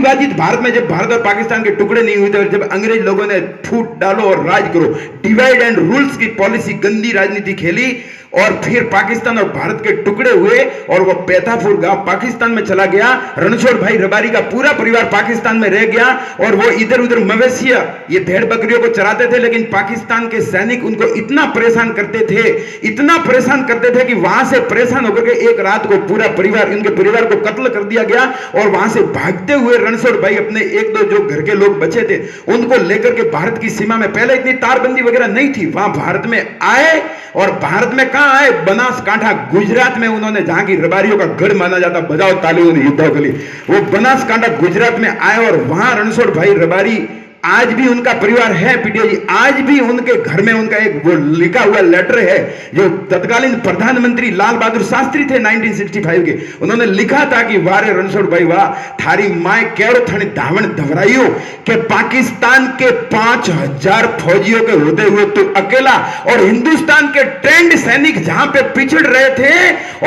विभाजित भारत में जब भारत और पाकिस्तान के टुकड़े नहीं हुए थे और जब अंग्रेज लोगों ने फूट डालो और राज करो, डिवाइड एंड रूल्स की पॉलिसी, गंदी राजनीति खेली और फिर पाकिस्तान और भारत के टुकड़े हुए और वो पैथापुर गांव पाकिस्तान में चला गया। रणछोड़ भाई रबारी का पूरा परिवार पाकिस्तान में रह गया और वो इधर उधर मवेशिया, ये भेड़ बकरियों को चराते थे, लेकिन पाकिस्तान के सैनिक उनको इतना परेशान करते थे कि वहां से परेशान होकर के एक रात को पूरा परिवार, इनके परिवार को कत्ल कर दिया गया और वहां से भागते हुए रणछोड़ भाई अपने एक दो जो घर के लोग बचे थे उनको लेकर के भारत की सीमा में, पहले इतनी तारबंदी वगैरह नहीं थी, वहां भारत में आए और भारत में कहां आए, बनासकांठा गुजरात में उन्होंने, जहां की रबारियों का गढ़ माना जाता, बजाओ तालियों ने युद्धों के लिए, वो बनासकांठा गुजरात में आए और वहां रणछोड़ भाई रबारी, आज भी उनका परिवार है पीटीआई जी, आज भी उनके घर में उनका एक वो लिखा हुआ लेटर है जो तत्कालीन प्रधानमंत्री लाल बहादुर शास्त्री थे 1965 के, उन्होंने लिखा था कि वारे रणछोड़ भाई वाह, थारी माए केवड़ थाने धावण धवराइयो के पाकिस्तान के 5000 फौजियों के होते हुए तो अकेला और हिंदुस्तान के ट्रेंड सैनिक जहां पे पिछड़ रहे थे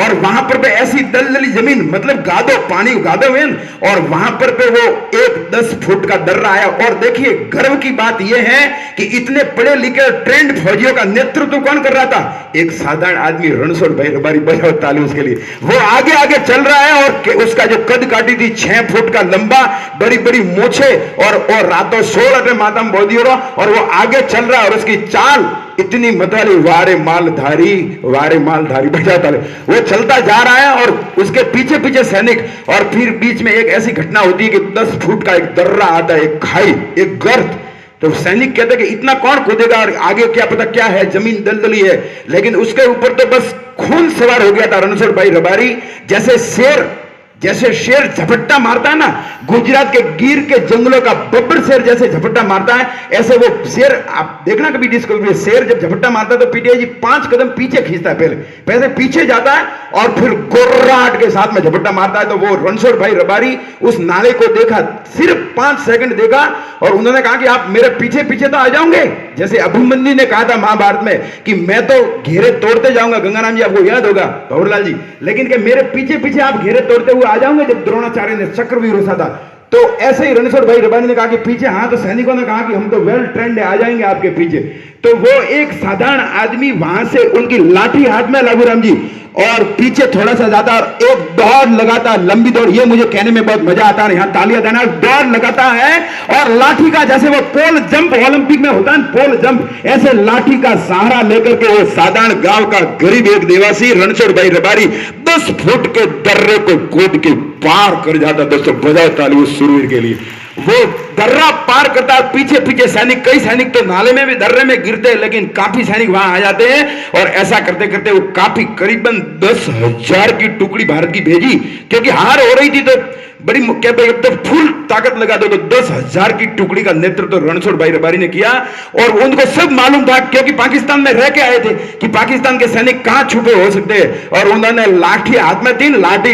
और वहां पर ऐसी दलदली जमीन, मतलब गादो पानी गादो वेन, और वहां पर वो एक 10 फुट का दर्रा आया। और देखिए गर्व की बात यह है कि इतने पढ़े लिखे ट्रेंड फौजियों का नेतृत्व कौन कर रहा था, एक साधारण आदमी रणछोड़ भाई रबारी, बजाओ ताली उसके लिए। वो आगे आगे चल रहा है और उसका जो कद काटी थी 6 फुट का लंबा, बड़ी बड़ी मोछे और रातों 16 पे मातम बोधी हो रहा, और वो आगे चल रहा है और उसकी चाल इतनी मतवाली, वारे मालधारी बजाओ ताली, वो चलता जा रहा है और उसके पीछे पीछे सैनिक, और फिर बीच में एक ऐसी घटना होती है कि 10 फुट का एक दर्रा आता है, एक खाई, एक गर्त, तो सैनिक कहते हैं कि इतना कौन कूदेगा और आगे क्या पता क्या है, जमीन दलदली है, लेकिन उसके ऊपर तो बस खून सवार हो गया था रणछोड़ भाई रबारी। जैसे शेर झपट्टा मारता है ना, गुजरात के गिर के जंगलों का बब्बर शेर जैसे झपट्टा मारता है, ऐसे वो शेर, आप देखना कभी डिस्कवरी, शेर जब झपट्टा मारता है तो पीटीआई जी 5 कदम पीछे खींचता है, पहले पीछे जाता है और फिर गोर्राट के साथ में झपट्टा मारता है। तो वो रणछोड़ भाई रबारी उस नाले को देखा, सिर्फ 5 सेकंड देखा और उन्होंने कहा कि आप मेरे पीछे पीछे तो आ जाओगे, जैसे अभिमन्यु ने कहा था महाभारत में कि मैं तो घेरे तोड़ते जाऊंगा, गंगाराम जी आपको याद होगा, भंवरलाल जी, लेकिन कि मेरे पीछे पीछे आप घेरे तोड़ते हुए आ जाओगे, जब द्रोणाचार्य ने चक्रव्यूह रोसा था। तो ऐसे ही रणछोड़ भाई रबारी ने कहा कि पीछे, हाँ, तो सैनिकों ने कहा कि हम तो वेल ट्रेंड है, आ जाएंगे आपके पीछे। तो वो एक साधारण आदमी वहां से उनकी लाठी हाथ में, लागूराम जी, और पीछे थोड़ा सा ज्यादा, एक दौड़ लगाता, लंबी दौड़, ये मुझे कहने में बहुत मजा आता है, यहाँ तालियां देना, दौड़ लगाता है और लाठी का, जैसे वो पोल जंप ओलंपिक में होता है पोल जंप, ऐसे लाठी का सहारा लेकर के वो साधारण गांव का गरीब एक देवासी रणछोड़ भाई रबारी 10 फुट के दर्रे को कूद के पार कर जाता। दोस्तों बजाओ ताली उस शूरवीर के लिए। वो दर्रा पार करता है, पीछे पीछे सैनिक, कई सैनिक तो नाले में भी दर्रे में गिरते हैं, लेकिन काफी सैनिक वहां आ जाते हैं और ऐसा करते करते वो काफी करीबन 10,000 की टुकड़ी भारत की भेजी, क्योंकि हार हो रही थी तो बड़ी तो फुल ताकत लगा दो, तो 10,000 की टुकड़ी का नेतृत्व रणछोड़ भाई रबारी ने किया। और उनको सब मालूम था, क्योंकि पाकिस्तान में रह के आए थे, कि पाकिस्तान के सैनिक कहां छुपे हो सकते हैं, और उन्होंने लाठी हाथ में थी, लाठी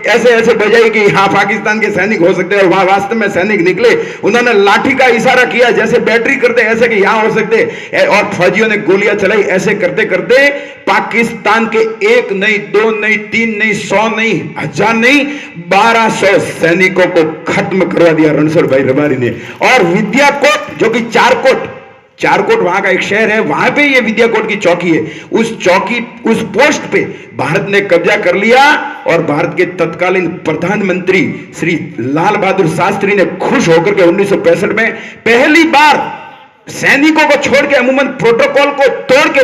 ऐसे ऐसे बजाई कि हाँ पाकिस्तान के सैनिक हो सकते हैं, और वहां वास्तव में सैनिक निकले। उन्होंने लाठी का इशारा किया, जैसे बैटरी करते ऐसे कि यहां हो सकते, और फौजियों ने गोलियां चलाई। ऐसे करते करते पाकिस्तान के 1 नहीं 2 नहीं 3 नहीं 100 नहीं 1000 नहीं 1200 सैनिकों को खत्म करवा दिया रणछोड़ भाई रबारी ने। और विद्याकोट, जो कि चारकोट वहां का एक शहर है, वहां पे ये विद्याकोट की चौकी है, उस पोस्ट पे भारत ने कब्जा कर लिया। और भारत के तत्कालीन प्रधानमंत्री श्री लाल बहादुर शास्त्री ने खुश होकर के 1965 में पहली बार सैनिकों को छोड़ के, अमूमन प्रोटोकॉल को तोड़ के,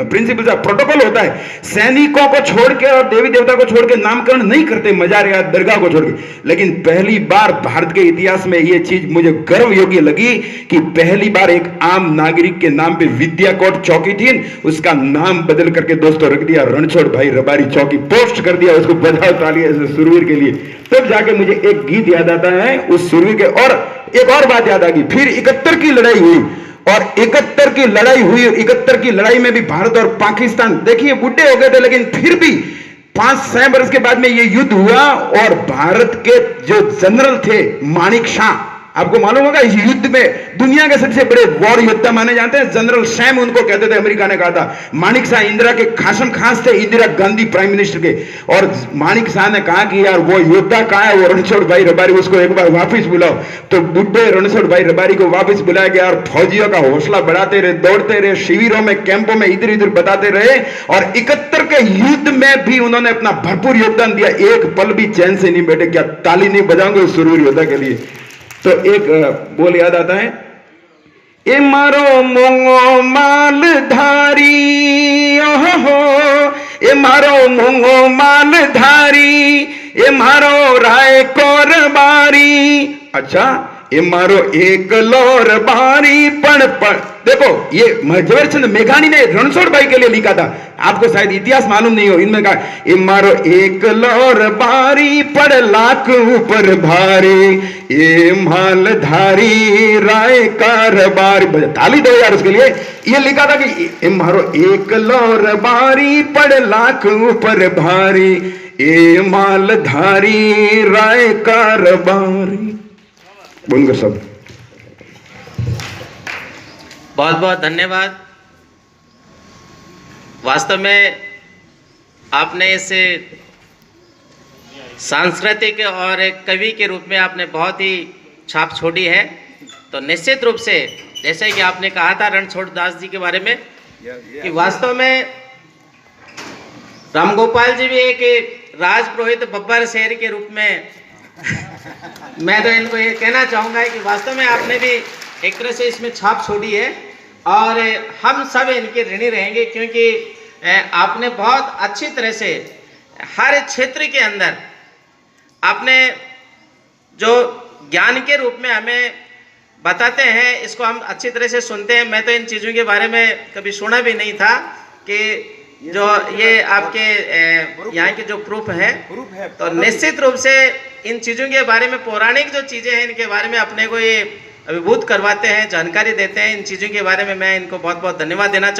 प्रिंसिपल साहब प्रोटोकॉल होता है, सैनिकों को छोड़ के और देवी देवता को छोड़ के नामकरण नहीं करते, मजार या दरगाह को छोड़ के, लेकिन पहली बार भारत के इतिहास में यह चीज मुझे गर्व योग्य लगी कि पहली बार एक आम नागरिक के नाम पे विद्याकोट चौकी थी, उसका नाम बदल करके दोस्तों रख दिया रणछोड़ भाई रबारी चौकी, पोस्ट कर दिया उसको, बजाओ तालियां शूरवीर के लिए। तब जाके मुझे एक गीत याद आता है उस शूरवीर के, और एक और बात याद आ गई, फिर 71 की लड़ाई हुई, और 71 की लड़ाई में भी भारत और पाकिस्तान, देखिए बुढ़े हो गए थे, लेकिन फिर भी 5-6 वर्ष के बाद में यह युद्ध हुआ। और भारत के जो जनरल थे माणिक शाह, आपको मालूम होगा इस युद्ध में दुनिया के सबसे बड़े वॉर योद्धा माने जाते हैं, जनरल सैम उनको कहते थे, अमेरिका ने कहा था। माणिक शाह इंदिरा के खासम खास थे, इंदिरा गांधी प्राइम मिनिस्टर के, और माणिक शाह ने कहा कि यार वो योद्धा कहाँ है, वो रणछोड़ भाई रबारी, उसको एक बार वापस बुलाओ। तो बुढ़े रणछोड़ भाई रबारी को वापस बुलाया गया और फौजियों का हौसला बढ़ाते रहे, दौड़ते रहे, शिविरों में, कैंपों में इधर इधर बताते रहे, और 71 के युद्ध में भी उन्होंने अपना भरपूर योगदान दिया। एक पल भी चैन से नहीं बैठे। क्या ताली नहीं बजाओगे उस शूरवीर योद्धा के लिए? तो एक बोल याद आता है, ए मारो मोंगो मालधारी, ओहो ए मारो मोंगो मालधारी, ए मारो राय कोरबारी। अच्छा, ए मारो एक लोर बारी पण देखो, ये झवेरचंद मेघानी ने रणछोड़ भाई के लिए लिखा था। आपको शायद इतिहास मालूम नहीं हो, इनमें कहा, ए मारो एक लोर बारी पड़ लाख ऊपर भारी, ए मालधारी राय कारबारी। ताली दो यार उसके लिए। ये लिखा था कि ए मारो एक लोर बारी पड़ लाख ऊपर भारी, ए मालधारी राय कारबारी। बोलकर सब बहुत बहुत धन्यवाद। वास्तव में आपने इसे सांस्कृतिक और एक कवि के रूप में आपने बहुत ही छाप छोड़ी है। तो निश्चित रूप से जैसे कि आपने कहा था रणछोड़ दास जी के बारे में कि वास्तव में रामगोपाल जी भी एक राजपुरोहित बब्बर शेर के रूप में मैं तो इनको ये कहना चाहूँगा कि वास्तव में आपने भी एक तरह से इसमें छाप छोड़ी है और हम सब इनके ऋणी रहेंगे, क्योंकि आपने बहुत अच्छी तरह से हर क्षेत्र के अंदर आपने जो ज्ञान के रूप में हमें बताते हैं, इसको हम अच्छी तरह से सुनते हैं। मैं तो इन चीज़ों के बारे में कभी सुना भी नहीं था कि जो ये आपके यहाँ के जो प्रूफ है, तो निश्चित रूप से इन चीज़ों के बारे में, पौराणिक जो चीज़ें हैं इनके बारे में अपने को ये अभिभूत करवाते हैं, जानकारी देते हैं। इन चीज़ों के बारे में मैं इनको बहुत बहुत धन्यवाद देना चाहूँगा।